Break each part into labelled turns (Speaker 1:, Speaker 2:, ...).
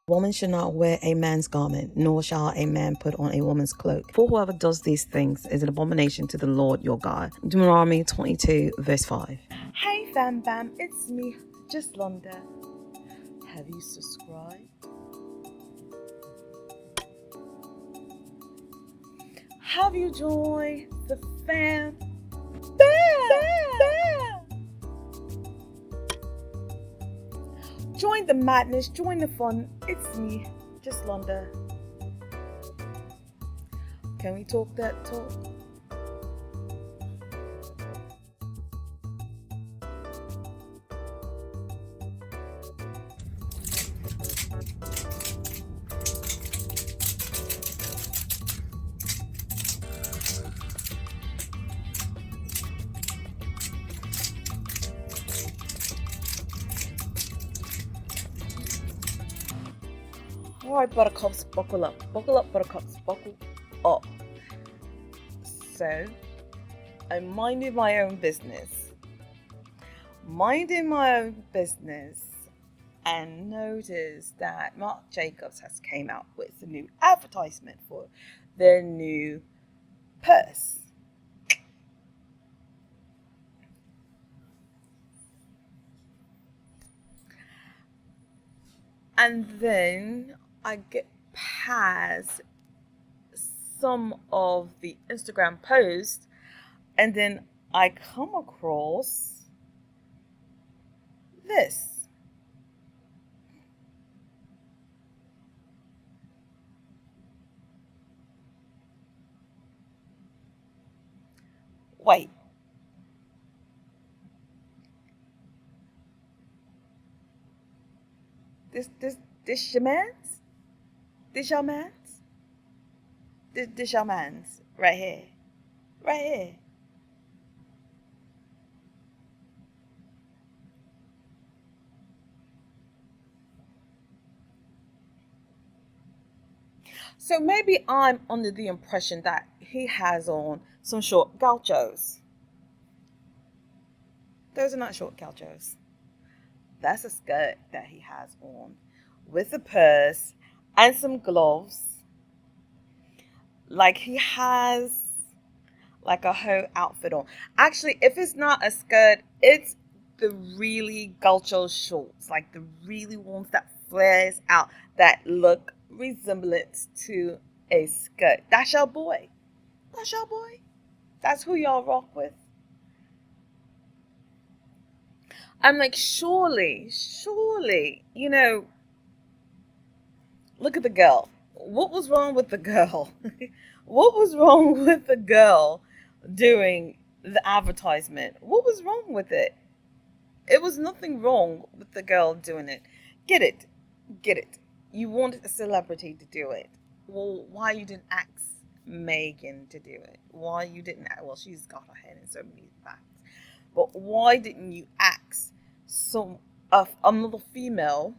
Speaker 1: Woman should not wear a man's garment, nor shall a man put on a woman's cloak. For whoever does these things is an abomination to the Lord your God. Deuteronomy 22, verse 5.
Speaker 2: Hey fam bam, it's me, Juslonda. Have you subscribed? Have you joined the fam? Bam! Join the madness, join the fun. It's me, Juslonda. Can we talk that talk? Alright, buttercups, buckle up. Buckle up, buttercups, buckle up. So, I'm minding my own business. And noticed that Marc Jacobs has came out with a new advertisement for their new purse. And then I get past some of the Instagram posts, and then I come across this. Wait. This your man's? This your man's? This your man's right here. Right here. So maybe I'm under the impression that he has on some short gauchos. Those are not short gauchos. That's a skirt that he has on with a purse and some gloves. Like he has like a whole outfit on. Actually, if it's not a skirt, it's the really gaucho shorts, like the really ones that flares out, that look resemblance to a skirt. That's your boy. That's your boy. That's who y'all rock with. I'm like, surely, look at the girl. What was wrong with the girl? What was wrong with the girl doing the advertisement? What was wrong with it? It was nothing wrong with the girl doing it. Get it. Get it. You wanted a celebrity to do it. Well, why you didn't ask Megan to do it? Why you didn't ask, well, she's got her head in so many facts. But why didn't you ask some another female?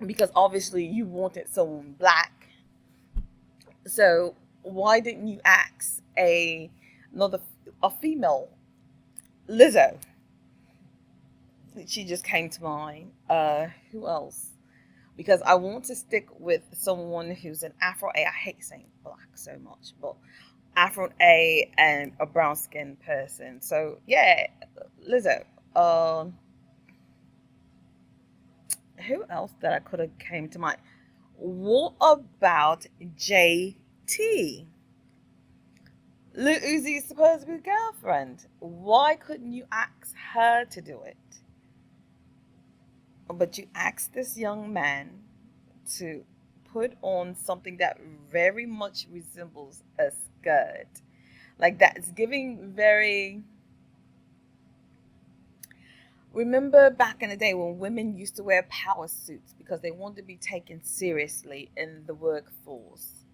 Speaker 2: Because obviously you wanted someone black. So why didn't you ask a female? Lizzo. She just came to mind. Who else? Because I want to stick with someone who's an Afro A. I hate saying black so much, but Afro A and a brown skinned person. So yeah, Lizzo. Who else that I could have came to mind? What about JT? Lil Uzi's supposed to be girlfriend. Why couldn't you ask her to do it? But you asked this young man to put on something that very much resembles a skirt. Like that's giving very. Remember back in the day when women used to wear power suits because they wanted to be taken seriously in the workforce.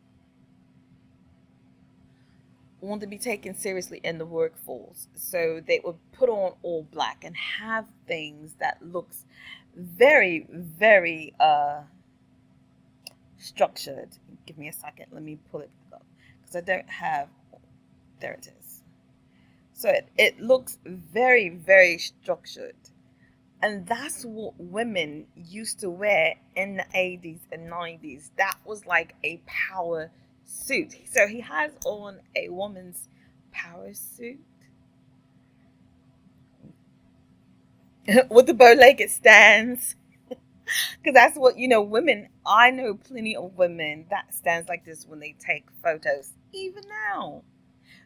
Speaker 2: Want to be taken seriously in the workforce. So they would put on all black and have things that looks very, very structured. Give me a second. Let me pull it back up because I don't have. There it is. So it looks very, very structured. And that's what women used to wear in the 80s and 90s. That was like a power suit. So he has on a woman's power suit with the bow-legged stands. Because that's what, women, I know plenty of women that stands like this when they take photos. Even now,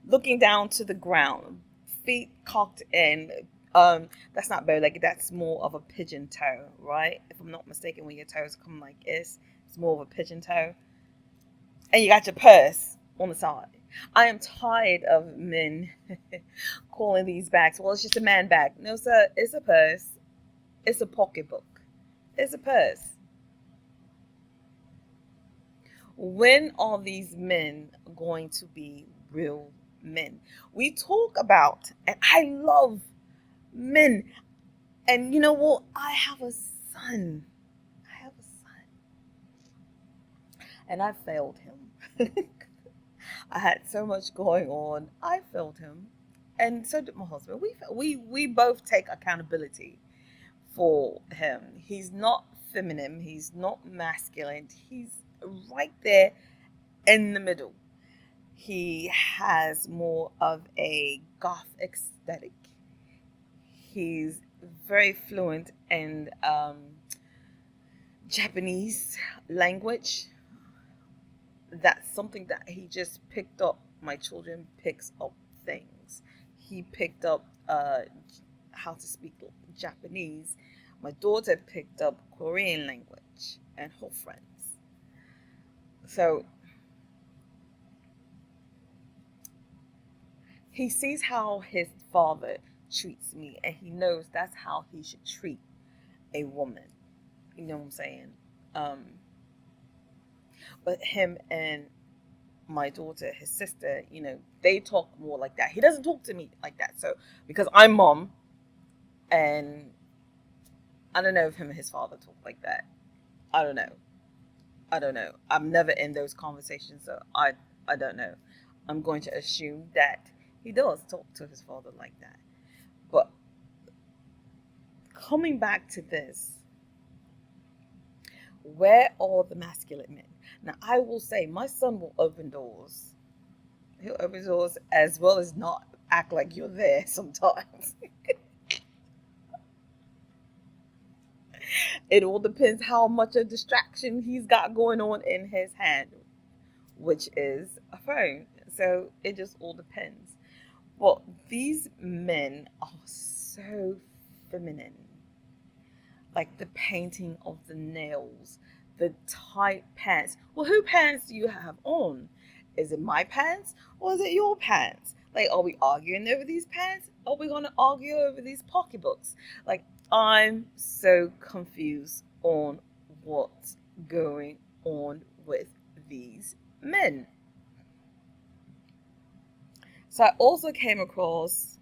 Speaker 2: looking down to the ground, feet cocked in. That's not bow-legged. That's more of a pigeon toe, right? If I'm not mistaken, when your toes come like this, it's more of a pigeon toe. And you got your purse on the side. I am tired of men calling these bags, well, it's just a man bag. No, sir, it's a purse. It's a pocketbook. It's a purse. When are these men going to be real men? We talk about, and I love men. And you know what? I have a son. I have a son. And I failed him. I had so much going on. I failed him. And so did my husband. We both take accountability for him. He's not feminine. He's not masculine. He's right there in the middle. He has more of a goth aesthetic. He's very fluent in Japanese language. That's something that he just picked up. My children picks up things. He picked up how to speak Japanese. My daughter picked up Korean language and her friends. So he sees how his father treats me, and he knows that's how he should treat a woman. You know what I'm saying? But him and my daughter, his sister, they talk more like that. He doesn't talk to me like that. So because I'm mom, and I don't know if him and his father talk like that. I don't know. I'm never in those conversations, so I don't know. I'm going to assume that he does talk to his father like that. But coming back to this, where are the masculine men? Now, I will say my son will open doors. He'll open doors as well as not act like you're there sometimes. It all depends how much a distraction he's got going on in his hand, which is a phone. So it just all depends. But these men are so feminine. Like the painting of the nails, the tight pants. Well, who pants do you have on? Is it my pants or is it your pants? Like, are we arguing over these pants? Are we going to argue over these pocketbooks? Like, I'm so confused on what's going on with these men. So I also came across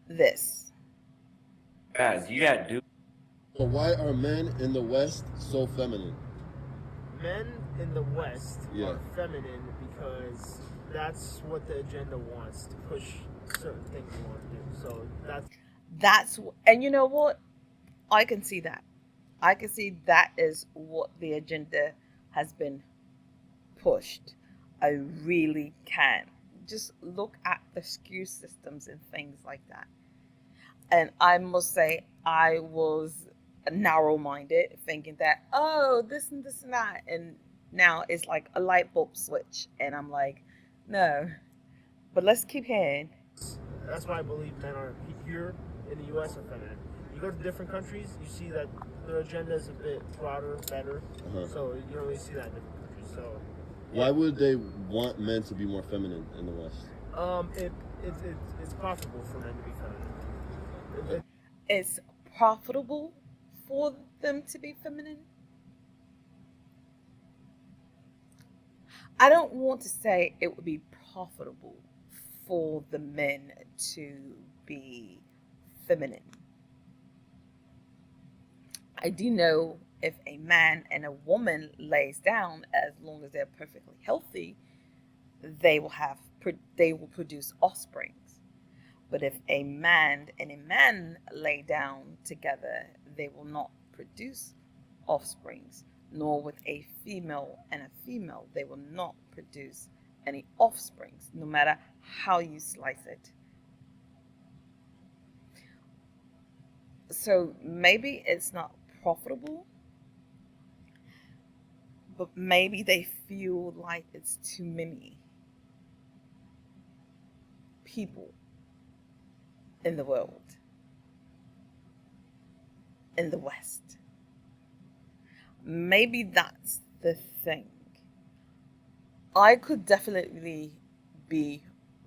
Speaker 2: this.
Speaker 3: Guys, you got dude.
Speaker 4: So why are men in the West so feminine?
Speaker 5: Men in the West
Speaker 4: Yeah.
Speaker 5: are feminine because that's what the agenda wants, to push certain things we want to do. So
Speaker 2: And you know what? I can see that. I can see that is what the agenda has been pushed. I really can. Just look at the SKU systems and things like that. And I must say, I was narrow-minded, thinking that, oh, this and this and that. And now it's like a light bulb switch. And I'm like, no. But let's keep hearing.
Speaker 5: that's why I believe men are here in the U.S. are feminine. You go to different countries, you see that their agenda is a bit broader, better. So you don't really see that in different countries. So
Speaker 4: Why would they want men to be more feminine in the West?
Speaker 5: it's profitable for men to be feminine.
Speaker 2: It's profitable for them to be feminine. I don't want to say it would be profitable for the men to be feminine. I do know if a man and a woman lays down, as long as they're perfectly healthy, they will produce offsprings. But if a man and a man lay down together, they will not produce offsprings, nor with a female and a female, they will not produce any offsprings, no matter how you slice it. So maybe it's not profitable, but maybe they feel like it's too many people in the world, in the West. Maybe that's the thing. I could definitely be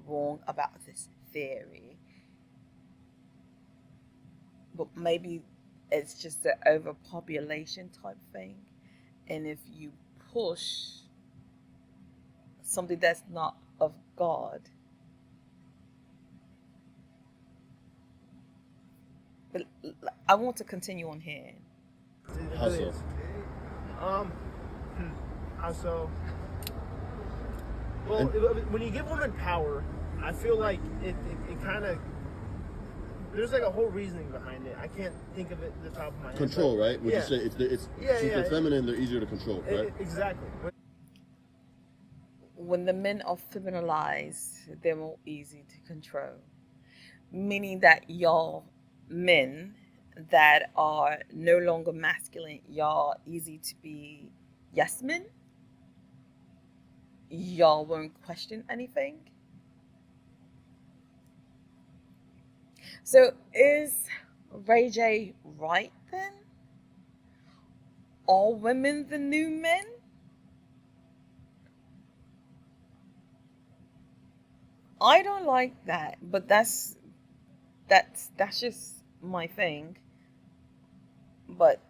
Speaker 2: wrong about this theory, but maybe it's just an overpopulation type thing. And if you push something that's not of God, but I want to continue on here.
Speaker 4: How so?
Speaker 5: How so? Well, when you give women power, I feel like it kind of, there's like a whole reasoning behind it. I can't think of it at the top of my head.
Speaker 4: Control, right? Would
Speaker 5: yeah.
Speaker 4: you say it's super feminine? They're easier to control, right?
Speaker 5: Exactly.
Speaker 2: When the men are feminized, they're more easy to control. Meaning that y'all men that are no longer masculine, y'all easy to be yes men. Y'all won't question anything. So is Ray J right then? Are women the new men? I don't like that, but that's just my thing. But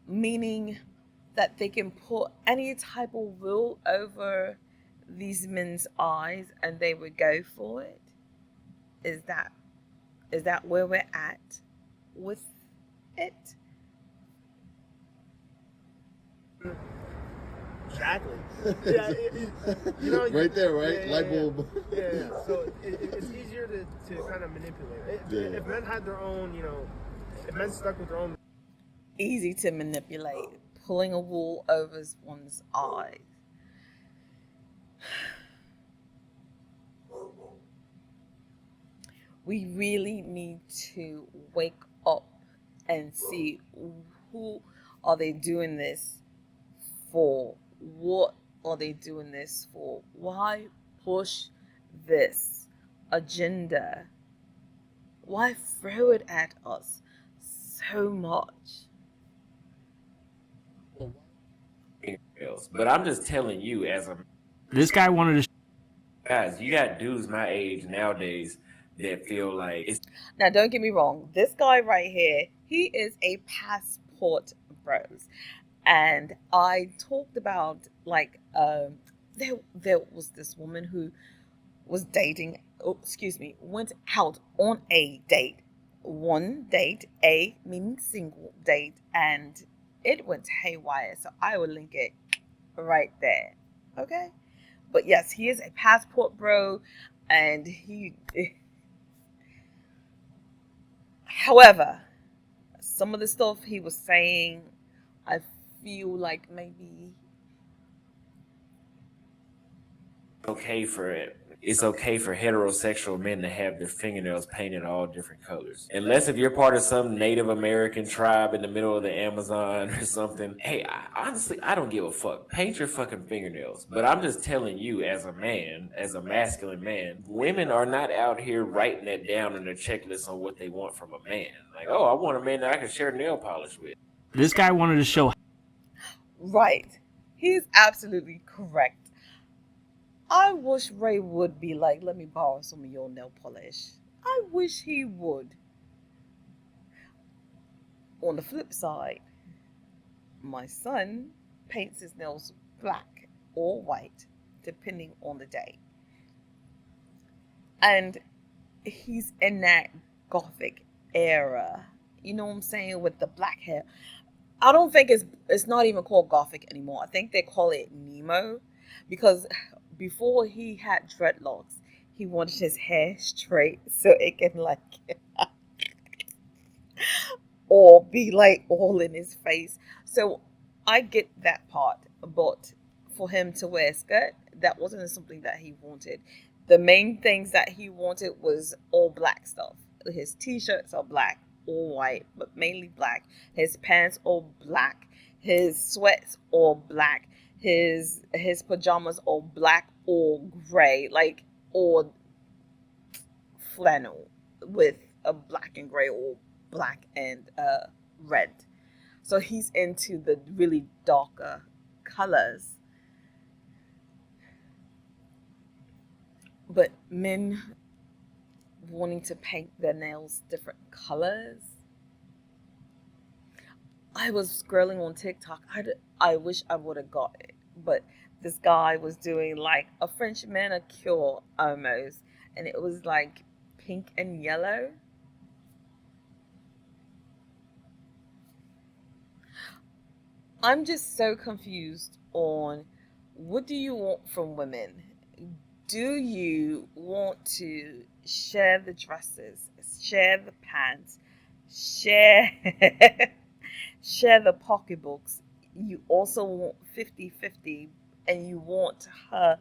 Speaker 2: meaning that they can put any type of will over these men's eyes and they would go for it. Is that where we're at with it?
Speaker 5: Exactly. Yeah, you know,
Speaker 4: right there, right?
Speaker 5: Yeah,
Speaker 4: Light bulb.
Speaker 5: Yeah. So it's easier to kind of manipulate. If men had their own, if men stuck with their own.
Speaker 2: Easy to manipulate, pulling a wool over one's eyes. We really need to wake up and see who are they doing this for? What are they doing this for? Why push this agenda? Why throw it at us so much?
Speaker 3: But I'm just telling you, as a
Speaker 6: This guy wanted to.
Speaker 3: guys, you got dudes my age nowadays that feel like it's
Speaker 2: Now, don't get me wrong. This guy right here, he is a passport bros. And I talked about, like, there was this woman who was dating, went out on a date. One date, A meaning single date, and it went haywire. So I will link it right there. Okay? But yes, he is a passport bro, and however, some of the stuff he was saying, I feel like maybe
Speaker 3: okay for it. It's okay for heterosexual men to have their fingernails painted all different colors. Unless if you're part of some Native American tribe in the middle of the Amazon or something. Hey, honestly, I don't give a fuck. Paint your fucking fingernails. But I'm just telling you, as a man, as a masculine man, women are not out here writing that down in their checklist on what they want from a man. Like, oh, I want a man that I can share nail polish with.
Speaker 6: This guy wanted to show.
Speaker 2: right. He's absolutely correct. I wish Ray would be like, let me borrow some of your nail polish. I wish he would. On the flip side, my son paints his nails black or white, depending on the day. And he's in that gothic era. You know what I'm saying? With the black hair. I don't think it's not even called gothic anymore. I think they call it Nemo. Because before he had dreadlocks, He wanted his hair straight so it can like or be like all in his face. So I get that part, but for him to wear a skirt, that wasn't something that he wanted. The main things that he wanted was all black stuff. His t-shirts are black, all white, but mainly black. His pants all black. His sweats all black. His pajamas all black or gray, like or flannel with a black and gray or black and red. So he's into the really darker colors. But men wanting to paint their nails different colors. I was scrolling on TikTok. I wish I would have got it. But this guy was doing like a French manicure almost. And it was like pink and yellow. I'm just so confused on what do you want from women? Do you want to share the dresses, share the pants, share share the pocketbooks? You also want 50-50 and you want her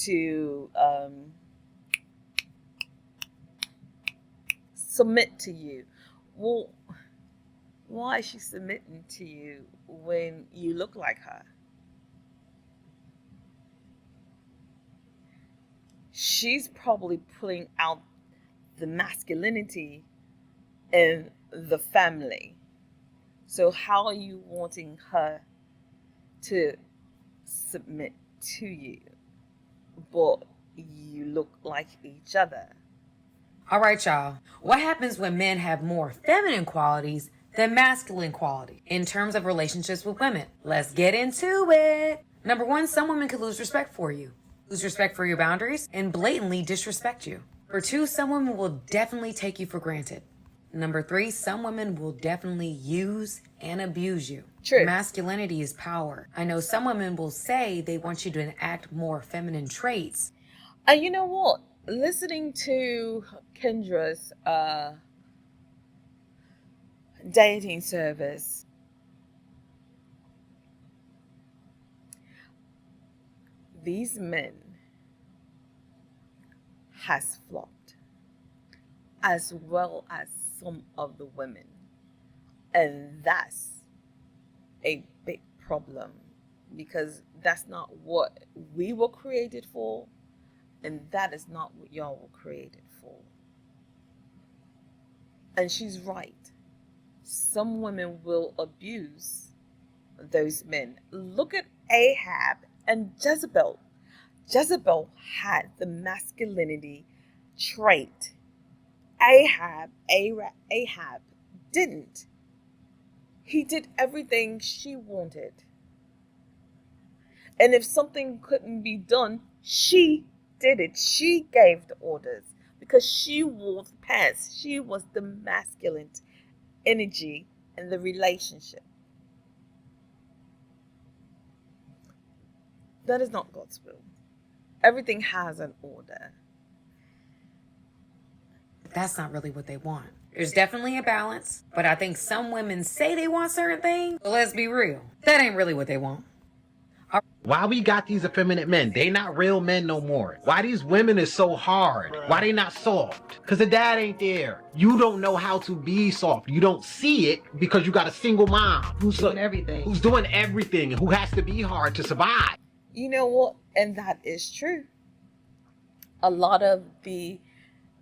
Speaker 2: to submit to you. Well, why is she submitting to you when you look like her? She's probably putting out the masculinity in the family. So how are you wanting her to submit to you? But you look like each other.
Speaker 7: All right, y'all. What happens when men have more feminine qualities than masculine quality in terms of relationships with women? Let's get into it. Number one, some women could lose respect for you, lose respect for your boundaries, and blatantly disrespect you. For two, some women will definitely take you for granted. Number three, some women will definitely use and abuse you.
Speaker 2: True.
Speaker 7: Masculinity is power. I know some women will say they want you to enact more feminine traits.
Speaker 2: And you know what? Listening to Kendra's dating service, these men has flopped, as well as some of the women. And that's a big problem because that's not what we were created for, and that is not what y'all were created for. And she's right. Some women will abuse those men. Look at Ahab and Jezebel. Jezebel had the masculinity trait. Ahab didn't. He did everything she wanted. And if something couldn't be done, she did it. She gave the orders because she wore the pants. She was the masculine energy in the relationship. That is not God's will. Everything has an order.
Speaker 7: That's not really what they want. There's definitely a balance, but I think some women say they want certain things. But let's be real. That ain't really what they want.
Speaker 8: Why we got these effeminate men? They not real men no more. Why these women is so hard? Why they not soft? Because the dad ain't there. You don't know how to be soft. You don't see it because you got a single mom who's doing everything and who has to be hard to survive.
Speaker 2: You know what? And that is true. A lot of the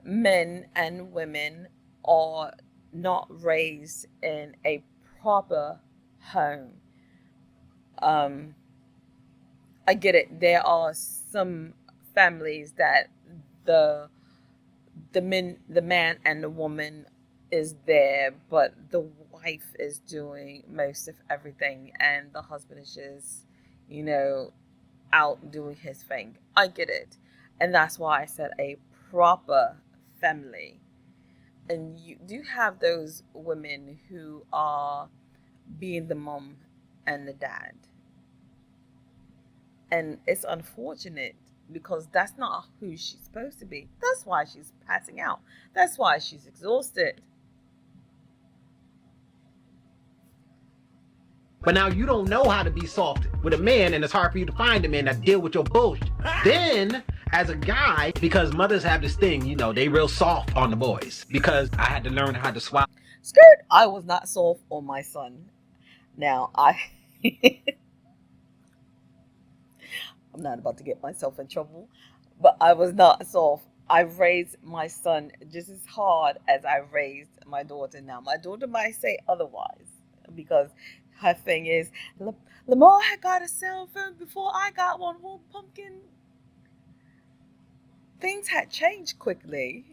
Speaker 2: men and women are not raised in a proper home. I get it. There are some families that the man and the woman is there, but the wife is doing most of everything, and the husband is just, out doing his thing. I get it, and that's why I said a proper family. And you do have those women who are being the mom and the dad. And it's unfortunate because that's not who she's supposed to be. That's why she's passing out. That's why she's exhausted.
Speaker 8: But now you don't know how to be soft with a man, and it's hard for you to find a man that deal with your bullshit. Then, as a guy, because mothers have this thing, you know, they real soft on the boys. Because I had to learn how to swallow.
Speaker 2: Skirt, I was not soft on my son. Now, I'm not about to get myself in trouble, but I was not soft. I raised my son just as hard as I raised my daughter. Now, my daughter might say otherwise, because her thing is, Lamar had got a cell phone before I got one. Well, pumpkin, things had changed quickly.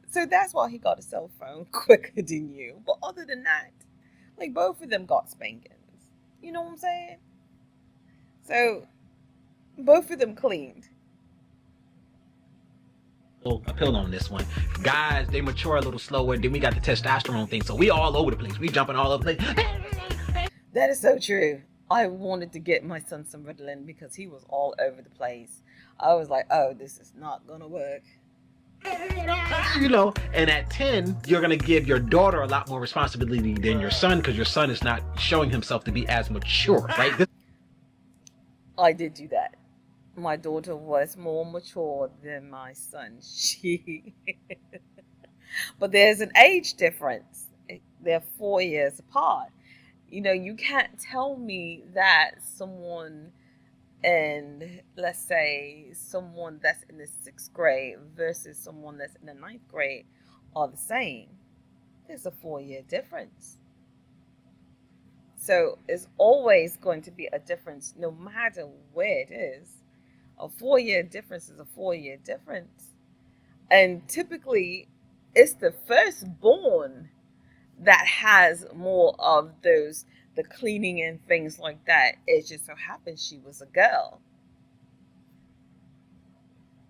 Speaker 2: So that's why he got a cell phone quicker than you. But other than that, like, both of them got spankings. You know what I'm saying? So both of them cleaned.
Speaker 8: A pill on this one. Guys, they mature a little slower. Then we got the testosterone thing. So we all over the place. We jumping all over the place.
Speaker 2: That is so true. I wanted to get my son some Ritalin because he was all over the place. I was like, oh, this is not going to work.
Speaker 8: You know, and at 10, you're going to give your daughter a lot more responsibility than your son, because your son is not showing himself to be as mature, right?
Speaker 2: I did do that. My daughter was more mature than my son. But there's an age difference. They're 4 years apart. You know, you can't tell me that someone, and let's say someone that's in the 6th grade versus someone that's in the 9th grade are the same. There's a 4-year difference. So it's always going to be a difference no matter where it is. A 4-year difference is a 4-year difference. And typically it's the firstborn that has more of those, the cleaning and things like that. It just so happens she was a girl.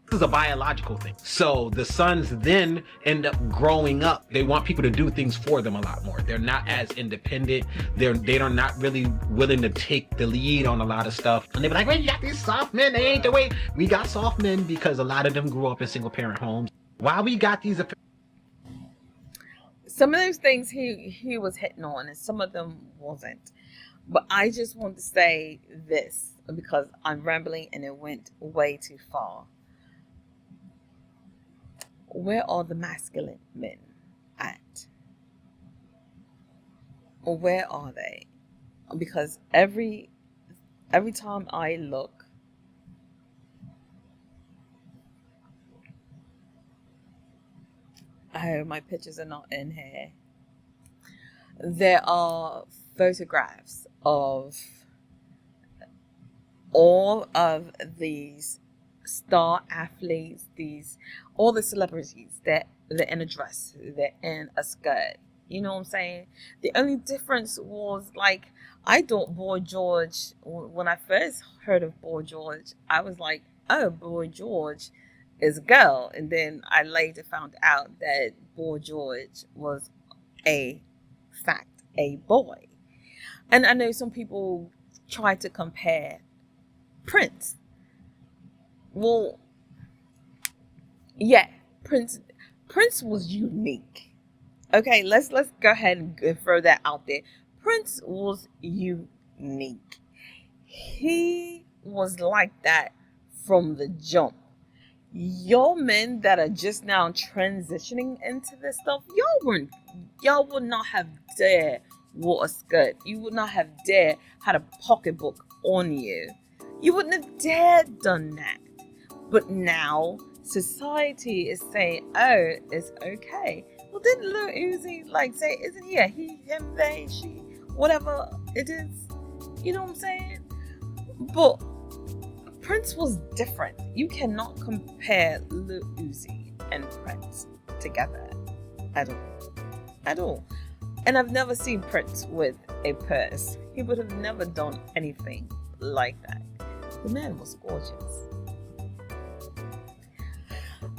Speaker 8: This is a biological thing. So the sons then end up growing up. They want people to do things for them a lot more. They're not as independent. They are not really willing to take the lead on a lot of stuff. And they be like, well, you got these soft men. They ain't the way. We got soft men because a lot of them grew up in single parent homes. Why we got these?
Speaker 2: Some of those things he was hitting on, and some of them wasn't. But I just want to say this, because I'm rambling and it went way too far. Where are the masculine men at? Or where are they? Because every time I look, oh, my pictures are not in here. There are photographs of all of these star athletes, all the celebrities that they're in a dress, they're in a skirt. You know what I'm saying? The only difference was, like, I thought Boy George, when I first heard of Boy George, I was like, oh, Boy George is a girl. And then I later found out that Boy George was a boy. And I know some people try to compare Prince. Well, yeah, Prince was unique. Okay, let's go ahead and throw that out there. Prince was unique. He was like that from the jump. Y'all men that are just now transitioning into this stuff, y'all would not have dared wore a skirt. You would not have dared had a pocketbook on you. You wouldn't have dared done that. But now society is saying, oh, it's okay. Well, didn't Lil Uzi say, isn't he a he, him, they, she, whatever it is? You know what I'm saying? But Prince was different. You cannot compare Lil Uzi and Prince together at all. And I've never seen Prince with a purse. He would have never done anything like that. The man was gorgeous.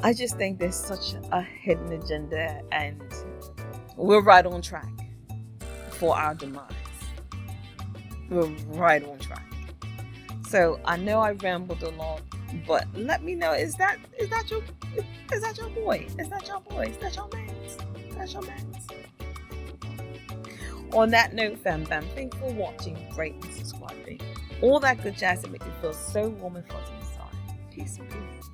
Speaker 2: I just think there's such a hidden agenda, and we're right on track for our demise. We're right on track. So I know I rambled a lot, But let me know, is that your boy? Is that your boy? Is that your man's? That's your man's. On that note, fam, thanks for watching, rating, subscribing. All that good jazz that makes you feel so warm and fuzzy inside. Peace and peace.